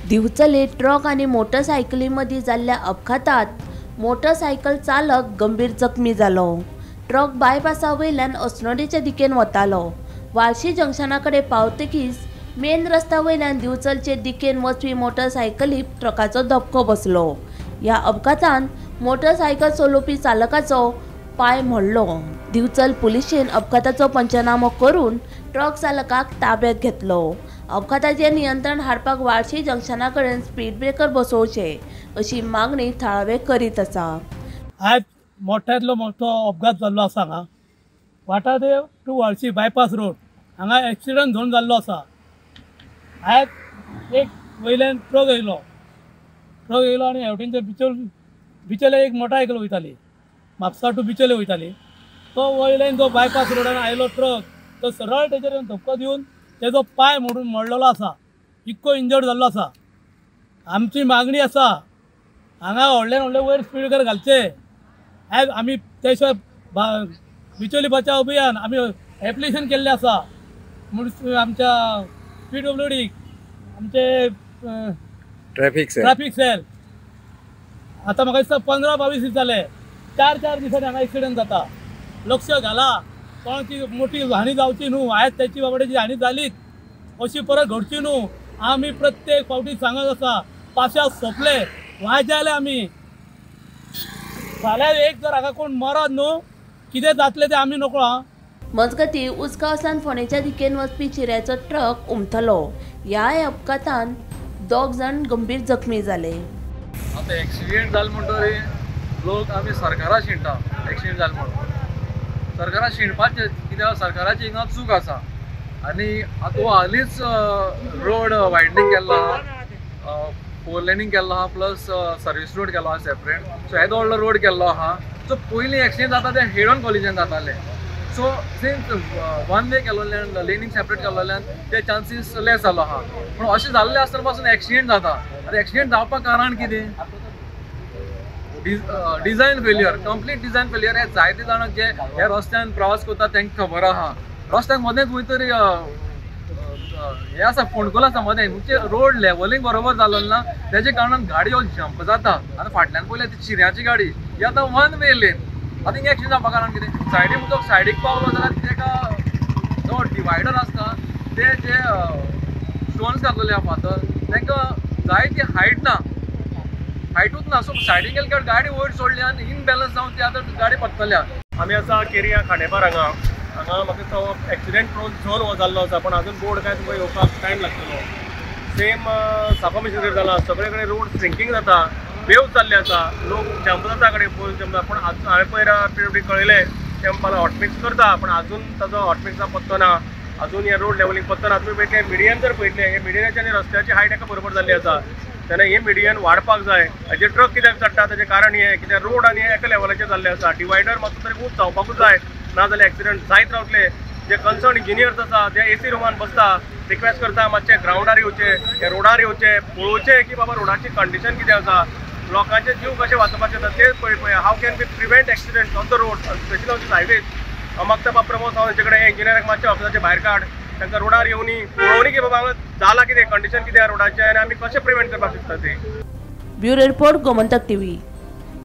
दिवचले truck आणि मोटरसायकलीमध्ये झालेल्या अपघातात मोटरसायकल चालक गंभीर जखमी जालो। ट्रक बायपासा वयल्यान अस्नोडेच्या दिकेन वतालो। वाळशी जंक्शनाकडे पावतकीच मेन रस्त्या वयल्यान दिवचलचे दिकेन वचपी मोटरसायकलीक ट्रकाचो धपको बसलो। या अपघातान मोटरसायकल चलोवपी चालकाचो पाय मोडलो। दिवचल पुलिशेन अपघाताचो पंचनामो करून ट्रक चालकाक ताब्यात घेतलो। अपघाताचेर नियंत्रण हाडपाक वाळशी जंक्शनाकडेन स्पीड ब्रेकर बसोवचे अशी मागणी थळावे करीत आसा। आज मोठ्यांतलो मोठो अपघात जाल्लो आसा हांगा वाटादेव टू वाळशी बायपास रोड हांगा एक्सिडंट जावन जाल्लो आसा। आज एक वयल्यान ट्रक येयलो आनी हेवटेनचे बिचोले एक मोटरसायकल वयताली म्हापसा टू बिचोले वयताली। तो वयल्यान जो बायपास रोडान आयलो ट्रक तो सरळ तेजेर धक्को दिवन तेजो पाय मोडलेलो आसा। इतको इंजर्ड जाल्लो आसा। आमची मागणी आसा हांगा व्हडल्यान वयर स्पीड ब्रेकर घालचे। आज आमी त्या शिवाय बिचोली बचाव अभियान आमी एप्लिकेशन केल्लें आसा आमच्या PWD आमचे ट्रॅफिक सेल। आता म्हाका दिसता 15-22 दीस जाले 4 दिसांनी हांगा एक्सिडंट जाता। लक्ष घाला कोणाची मोठी हानी जावची न्हू। आयज त्याची बाबड्याची हानी जालीच अशी परत घडची न्हू। आमी प्रत्येक फावटी सांगत आसा पाशा सोंपले वाजयले आमी फाल्यां एक जर हाका कोण मरत न्हू कितें जातलें तें आमी नकळो हां। मजगती उसगांवसान फोंडेच्या दिकेन वचपी चिऱ्याचो ट्रक उमथलो। ह्या अपघातान 2 जाण गंभीर जखमी जाले। आता एक्सिडेंट जाल म्हणटरी लोक आमी सरकारा शिणटा एक्सिडेंट जाल म्हणून सरकारा शिणपाचे कित्याक सरकाराची हिंगा चूक आसा। आनी तो हालींच रोड वायडनींग केल्लो आहा 4 लेनींग केल्लो आहा प्लस सर्वीस रोड केल्लो आहा सेपरेट। सो येदो व्हडलो रोड केल्लो आहा। सो पयलीं एक्सिडेंट जाता ते हेड ऑन कॉलिजन जाताले। सो सिन्स 1 वे केल्ल्यान लेनींग सेपरेट केल्ल्यान ते चान्सीस लेस जालो आहा। पूण अशें जाल्लें आसतना पासून एक्सिडेंट जाता। आतां एक्सिडेंट जावपाक कारण कितें design failure complete design failure. हे जायते जाणांक जे ह्या रस्त्यान प्रवास करता तांकां खबर आहा। रस्त्याक मदेंच खंय तरी हे आसा फोंडकोल आसा मदें म्हणजे रोड लेवलिंग बरोबर जालो ना तेजे कारणान गाडी जंप जाता। आतां फाटल्यान पयल्या ती चिऱ्याची गाडी ही आतां 1 वे लेन। आतां हिंगा एक्सिडेंट जावपा कारण कितें सायडीक उदक सायडीक पावलो जाल्यार तेका जो डिवायडर आसता ते जे स्टोन्स घातलेले आहा फातर तांकां जाय ती हायटूच ना। सो सायडीक गेले की गाडी वयर सोडली आनी इनबॅलन्स जावन ती आतां गाडी पडटल्या। आमी आसा केरिया खांडेपार हांगा म्हाका दिसता एक्सिडेंट प्रोन झोन हो जाल्लो आसा पण अजून बोर्ड काय तुमकां येवपाक टायम लागतलो। सेम सापा मिशनरी जाला सगळे कडेन रोड स्ट्रिंकिंग जाता वेव्स जाल्ले आसा लोक जंप जाता कडेन फूल जंप जाता। पूण हांवें पयर PWD कळयलें ते म्हणपाक हॉटमिक्स करता पण अजून ताजो हॉटमिक्सा पत्तो ना। अजून हे रोड लेवलिंग पत्तो ना। तुमी पळयतले मिडियन जर पळयतले हे मिडियनाची आनी रस्त्याची हायट एका बरोबर जाल्ली आसा तेन्ना हे मिडियन वाडपाक जाय। हेजे ट्रक कित्याक चडटा तेजें कारण हें कित्याक रोड आनी एका लेवलाचेर जाल्ले आसा। डिवायडर मातसो तरी खूब जावपाकूच जाय नाजाल्यार एक्सिडेंट जायत रावतले। जे कन्सर्न इंजिनियर्स आसा ते AC रुमान बसता रिक्वेस्ट करता मातशे ग्राउंडार येवचे हे रोडार येवचे पळोवचे की बाबा रोडाची कंडिशन कितें आसा लोकांचे जीव कशे वाचोवपाचे आसा ते पळय how can be prevent accident on the road specially on the highways. मागता प्रमोद हांव हेजे कडेन इंजिनियराक मातशे ऑफिसाचे भायर काड तांकां रोडार येवनी पळोवनी की बाबा हांगा जाला कितें कंडिशन कितें रोडाचें आनी आमी कशें प्रिवेंट करपाक शकता ते। Bureau report Gomantak TV।